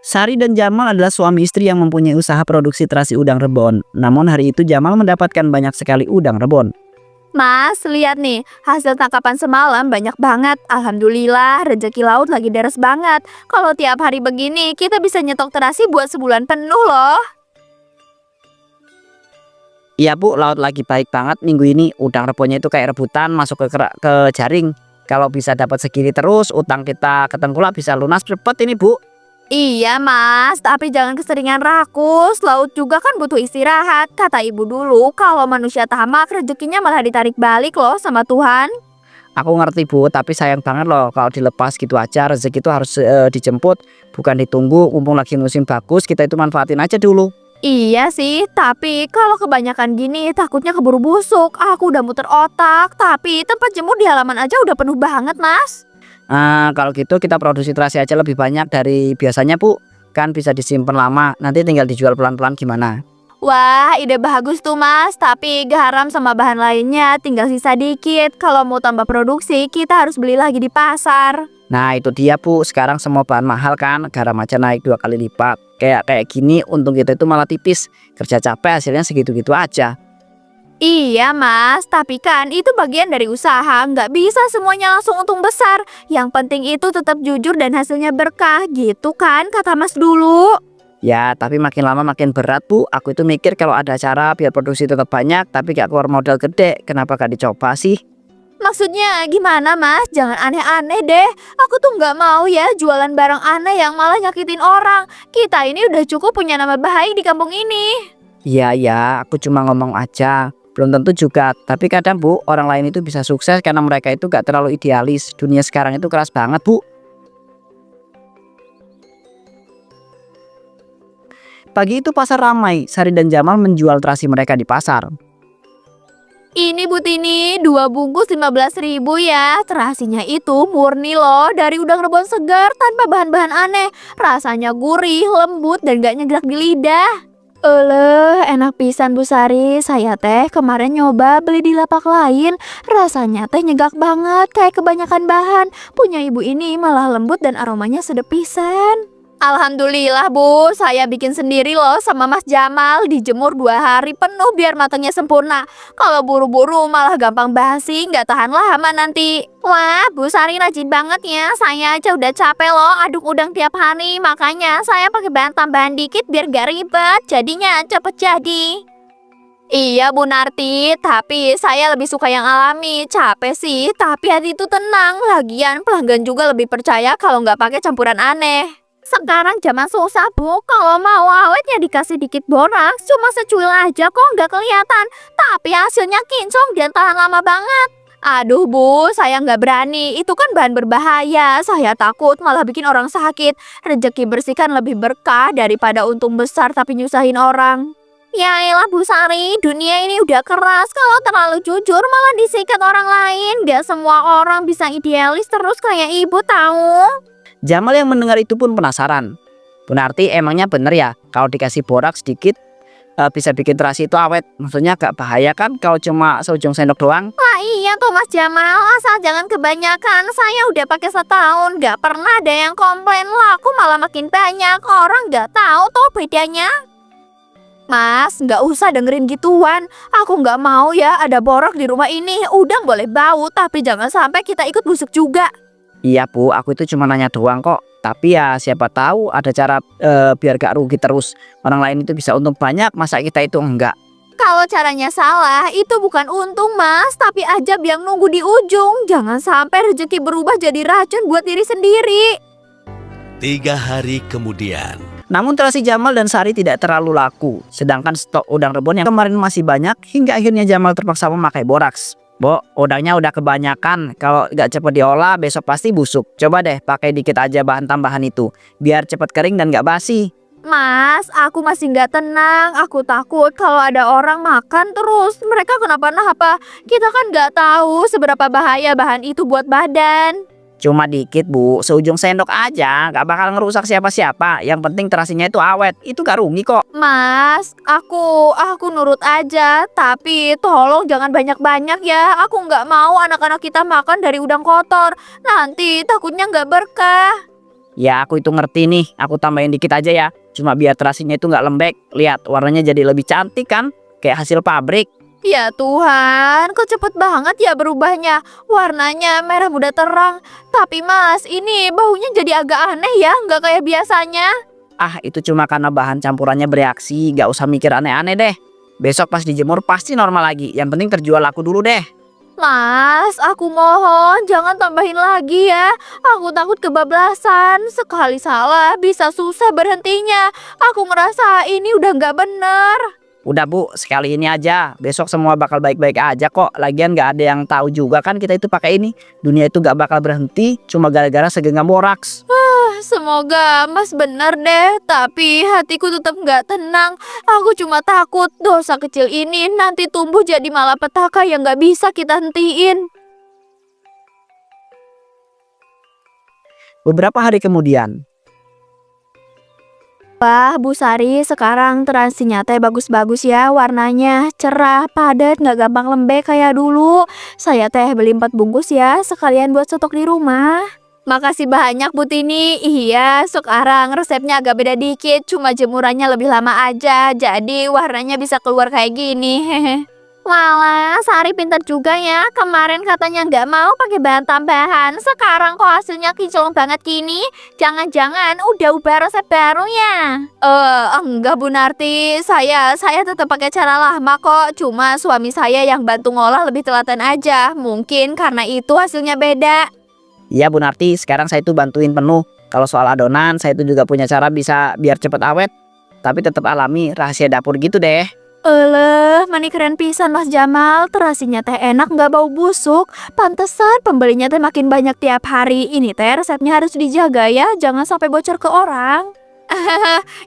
Sari dan Jamal adalah suami istri yang mempunyai usaha produksi terasi udang rebon. Namun hari itu Jamal mendapatkan banyak sekali udang rebon. Mas, lihat nih, hasil tangkapan semalam banyak banget. Alhamdulillah, rezeki laut lagi deres banget. Kalau tiap hari begini, kita bisa nyetok terasi buat sebulan penuh loh. Iya bu, laut lagi baik banget minggu ini. Udang rebonnya itu kayak rebutan masuk ke jaring. Kalau bisa dapat segini terus, utang kita ke tengkulak bisa lunas cepet ini bu. Iya mas, tapi jangan keseringan rakus. Laut juga kan butuh istirahat. Kata ibu dulu, kalau manusia tamak, rezekinya malah ditarik balik loh sama Tuhan. Aku ngerti bu, tapi sayang banget loh kalau dilepas gitu aja. Rezeki itu harus dijemput, bukan ditunggu. Mumpung lagi musim bagus, kita itu manfaatin aja dulu. Iya sih, tapi kalau kebanyakan gini takutnya keburu busuk. Aku udah muter otak, tapi tempat jemur di halaman aja udah penuh banget mas. Kalau gitu kita produksi terasi aja lebih banyak dari biasanya bu. Kan bisa disimpan lama, nanti tinggal dijual pelan-pelan gimana? Wah, ide bagus tuh mas, tapi garam sama bahan lainnya tinggal sisa dikit. Kalau mau tambah produksi, kita harus beli lagi di pasar. Nah itu dia bu, sekarang semua bahan mahal kan, garam aja naik 2 kali lipat. Kayak gini untung kita itu malah tipis, kerja capek hasilnya segitu-gitu aja. Iya mas, tapi kan itu bagian dari usaha, nggak bisa semuanya langsung untung besar. Yang penting itu tetap jujur dan hasilnya berkah, gitu kan kata mas dulu. Ya tapi makin lama makin berat bu, aku itu mikir kalau ada cara biar produksi tetap banyak tapi gak keluar modal gede, kenapa gak dicoba sih? Maksudnya gimana mas? Jangan aneh-aneh deh. Aku tuh nggak mau ya jualan barang aneh yang malah nyakitin orang. Kita ini udah cukup punya nama baik di kampung ini. Iya, aku cuma ngomong aja. Belum tentu juga, tapi kadang bu, orang lain itu bisa sukses karena mereka itu gak terlalu idealis. Dunia sekarang itu keras banget bu. Pagi itu pasar ramai, Sari dan Jamal menjual terasi mereka di pasar. Ini Bu Tini, 2 bungkus 15.000 ya. Terasinya itu murni loh dari udang rebon segar tanpa bahan-bahan aneh. Rasanya gurih, lembut dan gak nyegrak di lidah. Enak pisan Bu Sari. Saya teh kemarin nyoba beli di lapak lain. Rasanya teh nyegak banget kayak kebanyakan bahan. Punya ibu ini malah lembut dan aromanya sedep pisan. Alhamdulillah Bu, saya bikin sendiri loh sama Mas Jamal. Dijemur 2 hari penuh biar matangnya sempurna. Kalau buru-buru malah gampang basi, nggak tahan lama nanti. Wah, Bu Sari rajin banget ya. Saya aja udah capek loh aduk udang tiap hari. Makanya saya pakai bahan tambahan dikit biar gak ribet. Jadinya cepet jadi. Iya Bu Narti, tapi saya lebih suka yang alami. Capek sih, tapi hati itu tenang. Lagian pelanggan juga lebih percaya kalau nggak pakai campuran aneh. Sekarang zaman susah Bu, kalau mau awetnya dikasih dikit boraks, cuma secuil aja kok nggak kelihatan. Tapi hasilnya kinclong dan tahan lama banget. Aduh Bu, saya nggak berani, itu kan bahan berbahaya. Saya takut malah bikin orang sakit. Rezeki bersihkan lebih berkah daripada untung besar tapi nyusahin orang. Ya elah Bu Sari, dunia ini udah keras. Kalau terlalu jujur malah disikat orang lain. Gak semua orang bisa idealis terus kayak ibu tahu. Jamal yang mendengar itu pun penasaran. Bu Narti emangnya bener ya kalau dikasih boraks sedikit bisa bikin terasi itu awet? Maksudnya gak bahaya kan kalau cuma seujung sendok doang? Wah iya tuh Mas Jamal, asal jangan kebanyakan. Saya udah pakai setahun, gak pernah ada yang komplain. Laku malah makin banyak. Orang gak tahu tuh bedanya. Mas, gak usah dengerin gituan. Aku gak mau ya ada borok di rumah ini. Udang boleh bau, tapi jangan sampai kita ikut busuk juga. Iya Bu, aku itu cuma nanya doang kok. Tapi ya siapa tahu ada cara biar gak rugi terus. Orang lain itu bisa untung banyak, masa kita itu enggak? Kalau caranya salah, itu bukan untung Mas, tapi ajab yang nunggu di ujung. Jangan sampai rezeki berubah jadi racun buat diri sendiri. 3 hari kemudian. Namun terasi Jamal dan Sari tidak terlalu laku. Sedangkan stok udang rebon yang kemarin masih banyak, hingga akhirnya Jamal terpaksa memakai boraks. Bo, udangnya udah kebanyakan. Kalau nggak cepet diolah, besok pasti busuk. Coba deh pakai dikit aja bahan tambahan itu, biar cepet kering dan nggak basi. Mas, aku masih nggak tenang. Aku takut kalau ada orang makan terus mereka kenapa-napa. Kita kan nggak tahu seberapa bahaya bahan itu buat badan. Cuma dikit Bu, seujung sendok aja, nggak bakal ngerusak siapa-siapa. Yang penting terasinya itu awet, itu gak rugi kok. Mas, aku nurut aja. Tapi tolong jangan banyak-banyak ya. Aku nggak mau anak-anak kita makan dari udang kotor. Nanti takutnya nggak berkah. Ya aku itu ngerti nih, aku tambahin dikit aja ya. Cuma biar terasinya itu nggak lembek. Lihat warnanya jadi lebih cantik kan? Kayak hasil pabrik. Ya Tuhan, kok cepet banget ya berubahnya. Warnanya merah muda terang. Tapi Mas, ini baunya jadi agak aneh ya, nggak kayak biasanya. Ah itu cuma karena bahan campurannya bereaksi. Gak usah mikir aneh-aneh deh. Besok pas dijemur pasti normal lagi. Yang penting terjual laku dulu deh. Mas, aku mohon jangan tambahin lagi ya. Aku takut kebablasan. Sekali salah bisa susah berhentinya. Aku ngerasa ini udah nggak bener. Udah Bu, sekali ini aja. Besok semua bakal baik-baik aja kok. Lagian gak ada yang tahu juga kan kita itu pakai ini. Dunia itu gak bakal berhenti cuma gara-gara segenggam boraks. Semoga Mas bener deh. Tapi hatiku tetap nggak tenang. Aku cuma takut dosa kecil ini nanti tumbuh jadi malapetaka yang nggak bisa kita hentiin. Beberapa hari kemudian, Wah, Bu Sari, sekarang terasinya teh bagus-bagus ya warnanya. Cerah, padat, nggak gampang lembek kayak dulu. Saya teh beli 4 bungkus ya, sekalian buat stok di rumah. Makasih banyak Bu Tini. Iya, sekarang resepnya agak beda dikit, cuma jemurannya lebih lama aja. Jadi warnanya bisa keluar kayak gini. Hehe. Walah, Sari pintar juga ya. Kemarin katanya nggak mau pakai bahan tambahan. Sekarang kok hasilnya kinclong banget gini. Jangan-jangan udah ubah resep baru ya? Enggak Bu Narti. Saya tetap pakai cara lama kok. Cuma suami saya yang bantu ngolah lebih telaten aja. Mungkin karena itu hasilnya beda. iya Bu Narti, sekarang saya itu bantuin penuh. Kalau soal adonan, saya itu juga punya cara bisa biar cepet awet. Tapi tetap alami, rahasia dapur gitu deh. Mani keren pisan Mas Jamal. Terasinya teh enak nggak bau busuk. Pantesan pembelinya teh makin banyak tiap hari. Ini teh resepnya harus dijaga ya, jangan sampai bocor ke orang.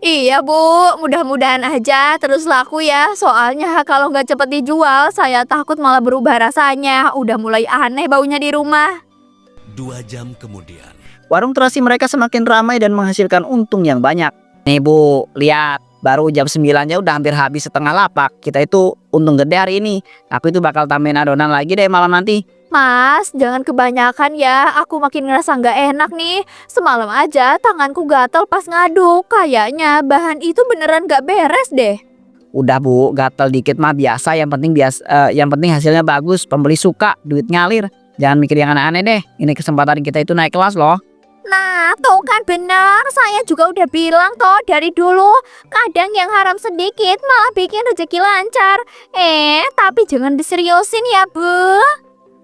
Iya Bu, mudah-mudahan aja terus laku ya. Soalnya kalau nggak cepet dijual, saya takut malah berubah rasanya. Udah mulai aneh baunya di rumah. 2 jam kemudian. Warung terasi mereka semakin ramai dan menghasilkan untung yang banyak. Nih Bu, lihat. Baru jam 9-nya udah hampir habis setengah lapak. Kita itu untung gede hari ini. Aku itu bakal tambahin adonan lagi deh malam nanti. Mas, jangan kebanyakan ya. Aku makin ngerasa nggak enak nih. Semalam aja tanganku gatel pas ngaduk. Kayaknya bahan itu beneran nggak beres deh. Udah Bu, gatel dikit mah biasa. Yang penting hasilnya bagus. Pembeli suka, duit ngalir. Jangan mikir yang aneh-aneh deh. Ini kesempatan kita itu naik kelas loh. Nah, tuh kan bener. Saya juga udah bilang toh dari dulu. Kadang yang haram sedikit malah bikin rezeki lancar. Tapi jangan diseriusin ya, Bu.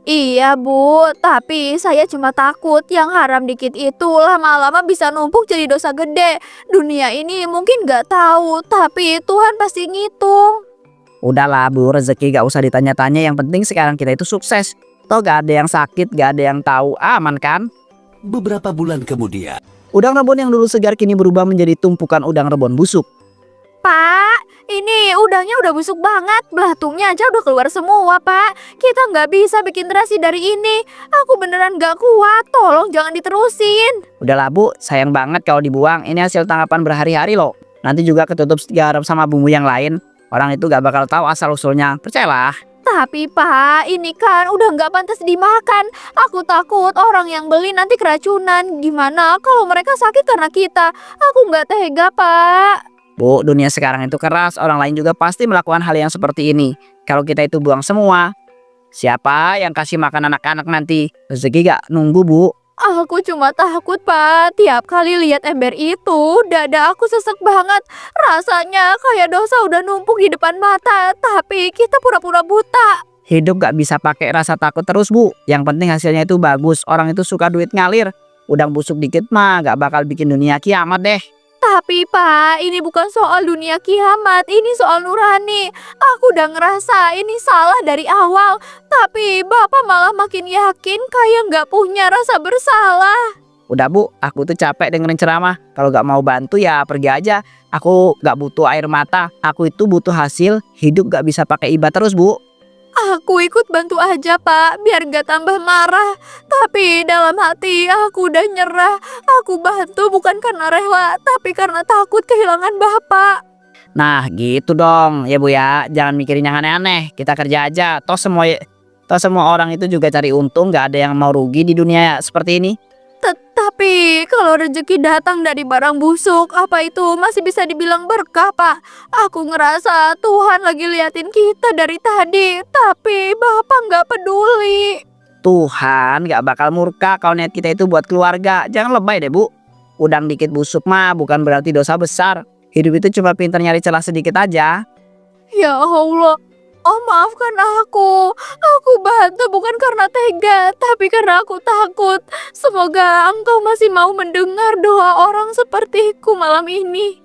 Iya, Bu. Tapi saya cuma takut yang haram dikit itu lama-lama bisa numpuk jadi dosa gede. Dunia ini mungkin nggak tahu, tapi Tuhan pasti ngitung. Udahlah Bu, rezeki gak usah ditanya-tanya. Yang penting sekarang kita itu sukses. Toh gak ada yang sakit, gak ada yang tahu. Aman kan? Beberapa bulan kemudian. Udang rebon yang dulu segar kini berubah menjadi tumpukan udang rebon busuk. Pak, ini udangnya udah busuk banget. Belatungnya aja udah keluar semua, Pak. Kita nggak bisa bikin terasi dari ini. Aku beneran nggak kuat. Tolong jangan diterusin. Udahlah Bu, sayang banget kalau dibuang. Ini hasil tangkapan berhari-hari loh. Nanti juga ketutup garam sama bumbu yang lain. Orang itu gak bakal tahu asal-usulnya. Percayalah. Tapi Pak, ini kan udah nggak pantas dimakan. Aku takut orang yang beli nanti keracunan. Gimana kalau mereka sakit karena kita? Aku nggak tega, Pak. Bu, dunia sekarang itu keras. Orang lain juga pasti melakukan hal yang seperti ini. Kalau kita itu buang semua, siapa yang kasih makan anak-anak nanti? Rezeki gak nunggu Bu. Aku cuma takut, Pak. Tiap kali lihat ember itu, dada aku sesek banget. Rasanya kayak dosa udah numpuk di depan mata, tapi kita pura-pura buta. Hidup gak bisa pakai rasa takut terus Bu. Yang penting hasilnya itu bagus. Orang itu suka duit ngalir. Udang busuk dikit mah gak bakal bikin dunia kiamat deh. Tapi Pak, ini bukan soal dunia kiamat, ini soal nurani. Aku udah ngerasa ini salah dari awal, tapi Bapak malah makin yakin kayak nggak punya rasa bersalah. Udah Bu, aku tuh capek dengerin ceramah. Kalau gak mau bantu ya pergi aja. Aku gak butuh air mata. Aku itu butuh hasil. Hidup gak bisa pakai iba terus Bu. Aku ikut bantu aja Pak, biar gak tambah marah. Tapi dalam hati aku udah nyerah. Aku bantu bukan karena rela, tapi karena takut kehilangan Bapak. Nah gitu dong ya Bu ya. Jangan mikirin yang aneh-aneh. Kita kerja aja. Toh semua orang itu juga cari untung. Gak ada yang mau rugi di dunia seperti ini. Tapi kalau rezeki datang dari barang busuk, apa itu masih bisa dibilang berkah, Pak? Aku ngerasa Tuhan lagi liatin kita dari tadi, tapi Bapak nggak peduli. Tuhan gak bakal murka kalau niat kita itu buat keluarga. Jangan lebay deh, Bu. Udang dikit busuk mah bukan berarti dosa besar. Hidup itu cuma pintar nyari celah sedikit aja. Ya Allah, oh maafkan aku. Aku bantu bukan karena tega, tapi karena aku takut. Semoga engkau masih mau mendengar doa orang sepertiku malam ini.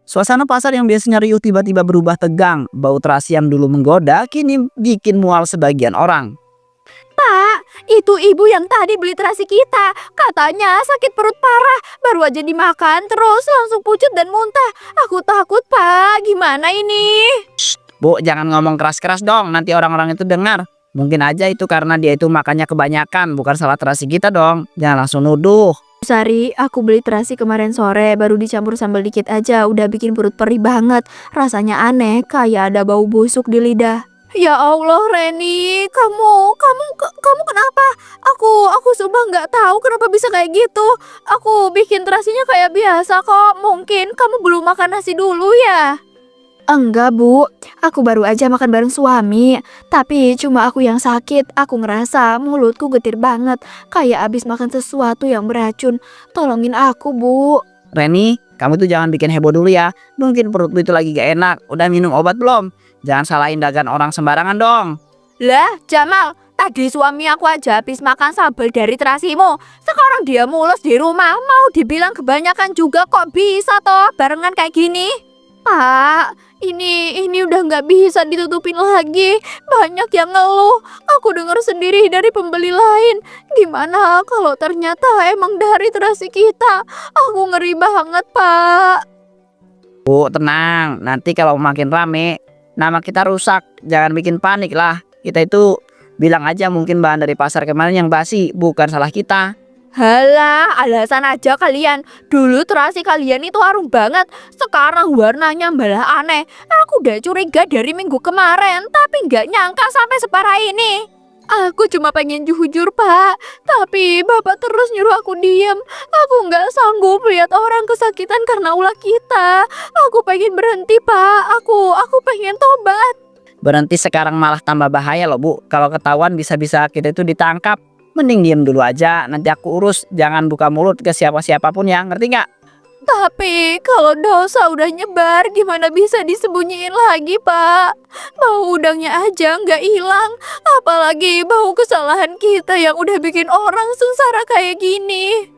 Suasana pasar yang biasanya riuh tiba-tiba berubah tegang. Bau terasi yang dulu menggoda kini bikin mual sebagian orang. Pak, itu ibu yang tadi beli terasi kita. Katanya sakit perut parah, baru aja dimakan terus langsung pucat dan muntah. Aku takut, Pak. Gimana ini? Bu, jangan ngomong keras-keras dong, nanti orang-orang itu dengar. Mungkin aja itu karena dia itu makannya kebanyakan, bukan salah terasi kita dong. Jangan langsung nuduh. Sari, aku beli terasi kemarin sore, baru dicampur sambal dikit aja, udah bikin perut perih banget. Rasanya aneh, kayak ada bau busuk di lidah. Ya Allah, Reni, kamu kenapa? Aku sumpah nggak tahu kenapa bisa kayak gitu. Aku bikin terasinya kayak biasa kok. Mungkin kamu belum makan nasi dulu ya? Enggak, Bu. Aku baru aja makan bareng suami. Tapi cuma aku yang sakit. Aku ngerasa mulutku getir banget, kayak abis makan sesuatu yang beracun. Tolongin aku, Bu. Reni, kamu tuh jangan bikin heboh dulu ya. Mungkin perut lu itu lagi gak enak. Udah minum obat belum? Jangan salahin dagangan orang sembarangan dong. Lah, Jamal, tadi suami aku aja habis makan sambal dari terasimu. Sekarang dia mulus di rumah, mau dibilang kebanyakan juga kok bisa toh barengan kayak gini. Pak, ini udah nggak bisa ditutupin lagi. Banyak yang ngeluh. Aku dengar sendiri dari pembeli lain. Gimana kalau ternyata emang dari terasi kita? Aku ngeri banget, Pak. Bu, tenang. Nanti kalau makin rame, nama kita rusak. Jangan bikin panik lah. Kita itu bilang aja mungkin bahan dari pasar kemarin yang basi, bukan salah kita. Halah, alasan aja kalian. Dulu terasi kalian itu harum banget. Sekarang warnanya malah aneh. Aku udah curiga dari minggu kemarin, tapi nggak nyangka sampai separah ini. Aku cuma pengen jujur, Pak. Tapi Bapak terus nyuruh aku diem. Aku nggak sanggup lihat orang kesakitan karena ulah kita. Aku pengen berhenti, Pak. Aku pengen tobat. Berhenti sekarang malah tambah bahaya loh, Bu. Kalau ketahuan bisa-bisa kita itu ditangkap. Mending diem dulu aja, nanti aku urus. Jangan buka mulut ke siapa-siapapun ya, ngerti nggak? Tapi kalau dosa udah nyebar, gimana bisa disembunyiin lagi, Pak? Bau udangnya aja nggak hilang, apalagi bau kesalahan kita yang udah bikin orang sengsara kayak gini.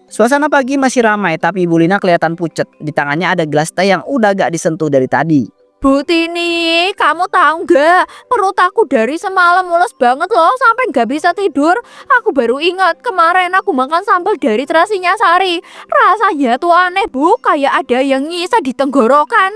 Suasana pagi masih ramai, tapi Ibu Lina kelihatan pucet. Di tangannya ada gelas teh yang udah gak disentuh dari tadi. Bu Tini, kamu tahu nggak? Perut aku dari semalam mules banget loh, sampai nggak bisa tidur. Aku baru ingat kemarin aku makan sambal dari terasinya Sari. Rasanya tuh aneh, Bu, kayak ada yang nyisa di tenggorokan.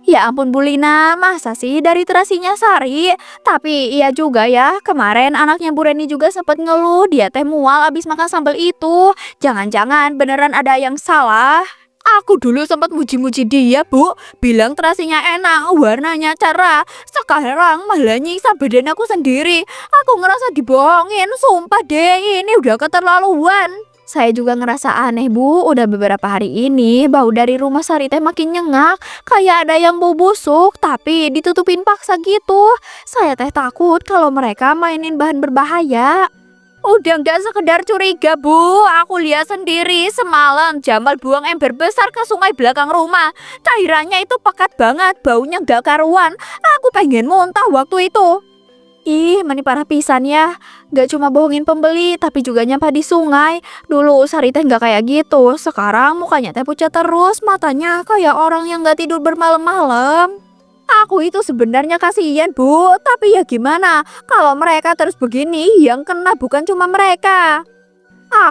Ya ampun Bu Lina, masa sih dari terasinya Sari? Tapi iya juga ya, kemarin anaknya Bu Reni juga sempat ngeluh dia teh mual abis makan sambal itu. Jangan-jangan beneran ada yang salah. Aku dulu sempat muji-muji dia, Bu. Bilang terasinya enak, warnanya cerah. Sekarang malah nyiksa badan aku sendiri. Aku ngerasa dibohongin, sumpah deh, ini udah keterlaluan. Saya juga ngerasa aneh, Bu. Udah beberapa hari ini bau dari rumah Sari teh makin nyengat. Kayak ada yang bau busuk, tapi ditutupin paksa gitu. Saya teh takut kalau mereka mainin bahan berbahaya. Udah nggak sekedar curiga, Bu. Aku lihat sendiri semalam Jamal buang ember besar ke sungai belakang rumah. Cairannya itu pekat banget, baunya nggak karuan. Aku pengen muntah waktu itu. Ih, meni parah pisan ya. Gak cuma bohongin pembeli, tapi juga nyampah di sungai. Dulu Sari teh nggak kayak gitu. Sekarang mukanya teh pucat terus, matanya kayak orang yang nggak tidur bermalam-malam. Aku itu sebenarnya kasihan, Bu. Tapi ya gimana? Kalau mereka terus begini, yang kena bukan cuma mereka.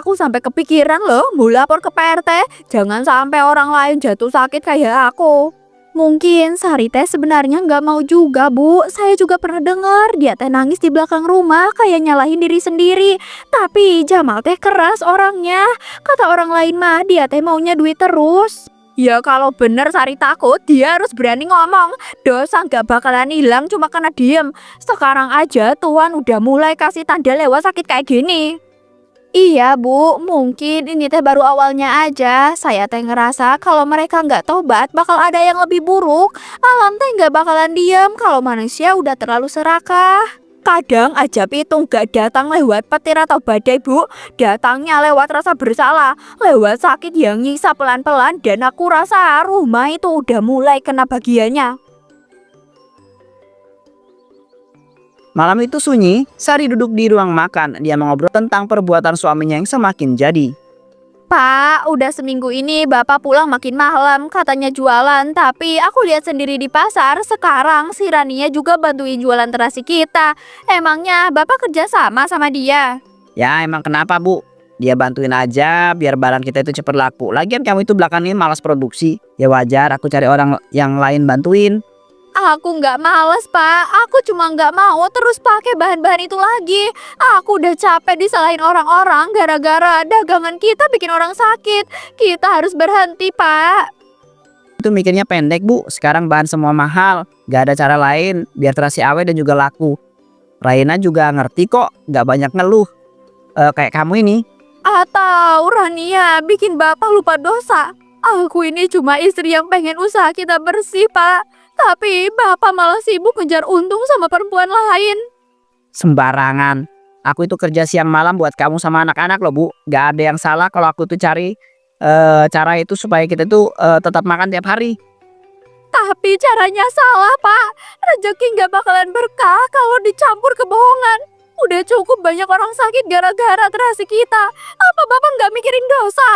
Aku sampai kepikiran loh, mau lapor ke PRT. Jangan sampai orang lain jatuh sakit kayak aku. Mungkin Sari teh sebenarnya nggak mau juga, Bu. Saya juga pernah dengar dia teh nangis di belakang rumah kayak nyalahin diri sendiri. Tapi Jamal teh keras orangnya. Kata orang lain mah dia teh maunya duit terus. Ya kalau bener Sari takut, dia harus berani ngomong. Dosa nggak bakalan hilang cuma karena diem. Sekarang aja Tuhan udah mulai kasih tanda lewat sakit kayak gini. Iya Bu, mungkin ini teh baru awalnya aja. Saya teh ngerasa kalau mereka nggak tobat bakal ada yang lebih buruk. Alam teh nggak bakalan diam kalau manusia udah terlalu serakah. Kadang aja pitung gak datang lewat petir atau badai Bu. Datangnya lewat rasa bersalah, lewat sakit yang nyiksa pelan-pelan. Dan aku rasa rumah itu udah mulai kena bagiannya. Malam itu sunyi, Sari duduk di ruang makan. Dia mengobrol tentang perbuatan suaminya yang semakin jadi. Pak, udah seminggu ini Bapak pulang makin malam, katanya jualan. Tapi aku lihat sendiri di pasar, sekarang si Rania juga bantuin jualan terasi kita. Emangnya Bapak kerja sama dia? Ya emang kenapa Bu? Dia bantuin aja biar barang kita itu cepat laku. Lagian kamu itu belakangan ini malas produksi. Ya wajar aku cari orang yang lain bantuin. Aku nggak males Pak, aku cuma nggak mau terus pakai bahan-bahan itu lagi. Aku udah capek disalahin orang-orang gara-gara dagangan kita bikin orang sakit. Kita harus berhenti Pak. Itu mikirnya pendek Bu. Sekarang bahan semua mahal. Gak ada cara lain biar terasi awet dan juga laku. Raina juga ngerti kok, gak banyak ngeluh. Kayak kamu ini. Atau Rania bikin Bapak lupa dosa. Aku ini cuma istri yang pengen usaha kita bersih Pak. Tapi Bapak malah sibuk ngejar untung sama perempuan lain. Sembarangan. Aku itu kerja siang malam buat kamu sama anak-anak loh Bu. Gak ada yang salah kalau aku tuh cari cara itu supaya kita tuh tetap makan tiap hari. Tapi caranya salah Pak. Rezeki nggak bakalan berkah kalau dicampur kebohongan. Udah cukup banyak orang sakit gara-gara terasi kita. Apa Bapak nggak mikirin dosa?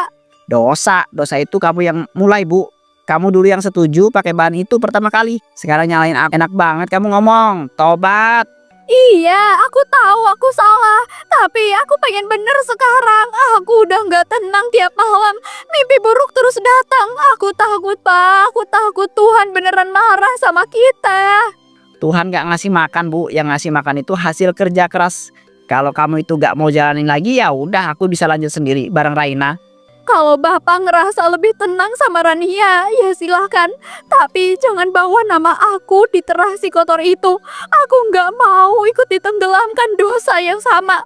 Dosa itu kamu yang mulai Bu. Kamu dulu yang setuju pakai bahan itu pertama kali. Sekarang nyalain aku. Enak banget kamu ngomong. Tobat. Iya, aku tahu aku salah. Tapi aku pengen bener sekarang. Aku udah nggak tenang tiap malam. Mimpi buruk terus datang. Aku takut Pak. Aku takut Tuhan beneran marah sama kita. Tuhan gak ngasih makan Bu. Yang ngasih makan itu hasil kerja keras. Kalau kamu itu gak mau jalanin lagi ya udah aku bisa lanjut sendiri bareng Raina. Kalau Bapak ngerasa lebih tenang sama Rania, ya silahkan. Tapi jangan bawa nama aku di terasi kotor itu. Aku nggak mau ikut ditenggelamkan dosa yang sama.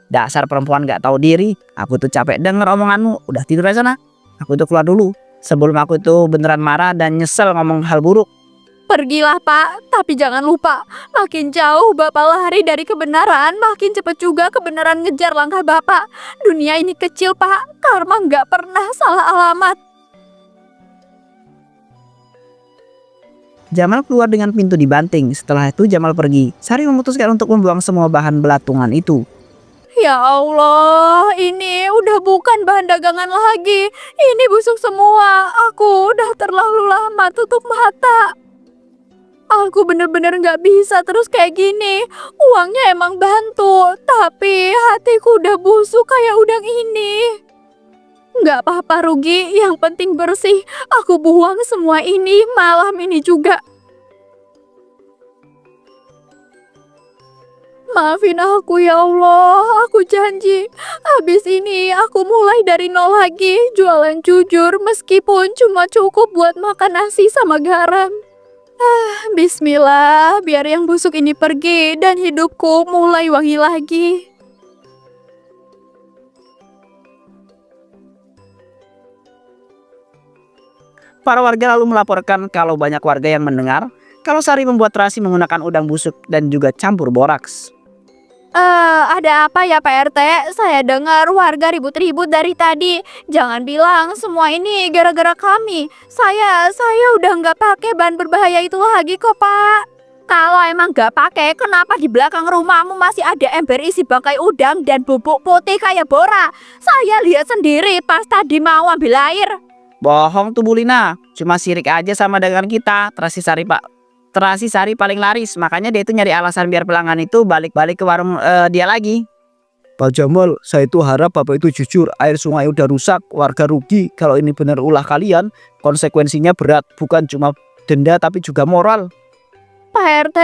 Dasar perempuan gak tahu diri. Aku tuh capek denger omonganmu. Udah tidur aja sana. Aku tuh keluar dulu. Sebelum aku tuh beneran marah dan nyesel ngomong hal buruk. Pergilah Pak, tapi jangan lupa. Makin jauh Bapak lari dari kebenaran, makin cepat juga kebenaran ngejar langkah Bapak. Dunia ini kecil Pak, karma nggak pernah salah alamat. Jamal keluar dengan pintu dibanting. Setelah itu Jamal pergi. Sari memutuskan untuk membuang semua bahan belatungan itu. Ya Allah, ini udah bukan bahan dagangan lagi. Ini busuk semua. Aku udah terlalu lama tutup mata. Aku bener-bener gak bisa terus kayak gini. Uangnya emang bantu, tapi hatiku udah busuk kayak udang ini. Gak apa-apa rugi, yang penting bersih. Aku buang semua ini malam ini juga. Maafin aku ya Allah, aku janji. Habis ini aku mulai dari nol lagi. Jualan jujur meskipun cuma cukup buat makan nasi sama garam. Bismillah, biar yang busuk ini pergi dan hidupku mulai wangi lagi. Para warga lalu melaporkan kalau banyak warga yang mendengar kalau Sari membuat terasi menggunakan udang busuk dan juga campur boraks. Ada apa ya Pak RT? Saya dengar warga ribut-ribut dari tadi. Jangan bilang semua ini gara-gara kami. Saya udah nggak pakai bahan berbahaya itu lagi kok Pak. Kalau emang nggak pakai, kenapa di belakang rumahmu masih ada ember isi bangkai udang dan bubuk putih kayak bora? Saya lihat sendiri pas tadi mau ambil air. Bohong tuh Bu Lina. Cuma sirik aja sama dagangan kita. Terasi Sari paling laris, makanya dia itu nyari alasan biar pelanggan itu balik-balik ke warung dia lagi. Pak Jamal, saya itu harap Bapak itu jujur. Air sungai udah rusak, warga rugi. Kalau ini benar ulah kalian, konsekuensinya berat. Bukan cuma denda tapi juga moral. Pak RT,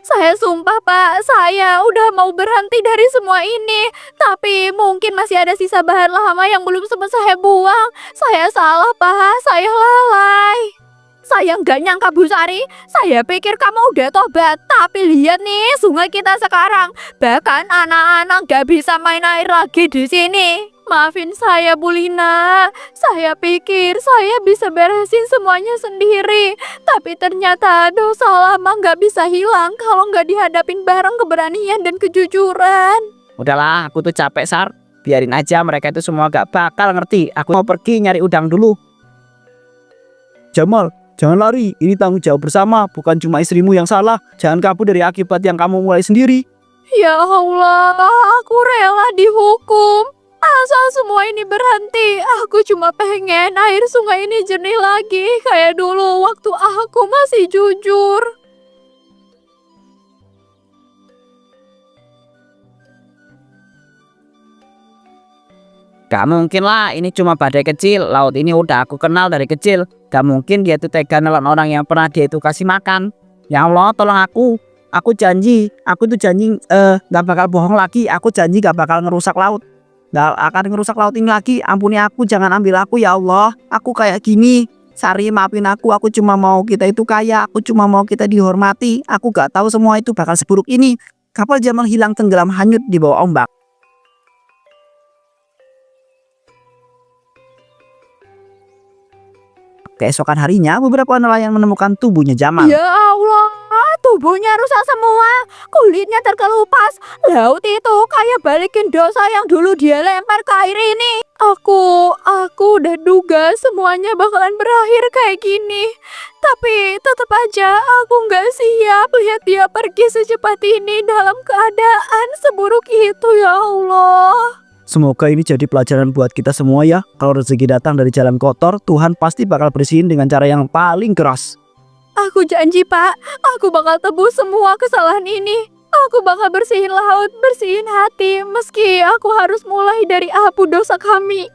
saya sumpah Pak, saya udah mau berhenti dari semua ini. Tapi mungkin masih ada sisa bahan lama yang belum sempat saya buang. Saya salah Pak, saya lalai. Saya nggak nyangka Bu Sari, saya pikir kamu udah tobat. Tapi lihat nih sungai kita sekarang, bahkan anak-anak nggak bisa main air lagi di sini. Maafin saya Bu Lina, saya pikir saya bisa beresin semuanya sendiri. Tapi ternyata dosa lama nggak bisa hilang kalau nggak dihadapin bareng keberanian dan kejujuran. Udahlah, aku tuh capek Sar. Biarin aja, mereka itu semua gak bakal ngerti. Aku mau pergi nyari udang dulu. Jamal, jangan lari. Ini tanggung jawab bersama, bukan cuma istrimu yang salah. Jangan kabur dari akibat yang kamu mulai sendiri. Ya Allah, aku rela dihukum. Asal semua ini berhenti, aku cuma pengen air sungai ini jernih lagi kayak dulu waktu aku masih jujur. Gak mungkin lah, ini cuma badai kecil. Laut ini udah aku kenal dari kecil. Gak mungkin dia tuh tega nelan orang yang pernah dia itu kasih makan. Ya Allah, tolong aku. Aku janji, aku tuh janji gak bakal bohong lagi. Aku janji gak bakal ngerusak laut. Gak akan ngerusak laut ini lagi. Ampuni aku, jangan ambil aku ya Allah. Aku kayak gini. Sari, maafin aku cuma mau kita itu kaya. Aku cuma mau kita dihormati. Aku gak tahu semua itu bakal seburuk ini. Kapal Jamal hilang tenggelam hanyut di bawah ombak. Keesokan harinya, beberapa nelayan menemukan tubuhnya Jamal. Ya Allah, tubuhnya rusak semua, kulitnya terkelupas. Laut itu kayak balikin dosa yang dulu dia lempar ke air ini. Aku udah duga semuanya bakalan berakhir kayak gini. Tapi tetap aja aku nggak siap lihat dia pergi secepat ini dalam keadaan seburuk itu ya Allah. Semoga ini jadi pelajaran buat kita semua ya. Kalau rezeki datang dari jalan kotor, Tuhan pasti bakal bersihin dengan cara yang paling keras. Aku janji Pak, aku bakal tebus semua kesalahan ini. Aku bakal bersihin laut, bersihin hati, meski aku harus mulai dari abu dosa kami.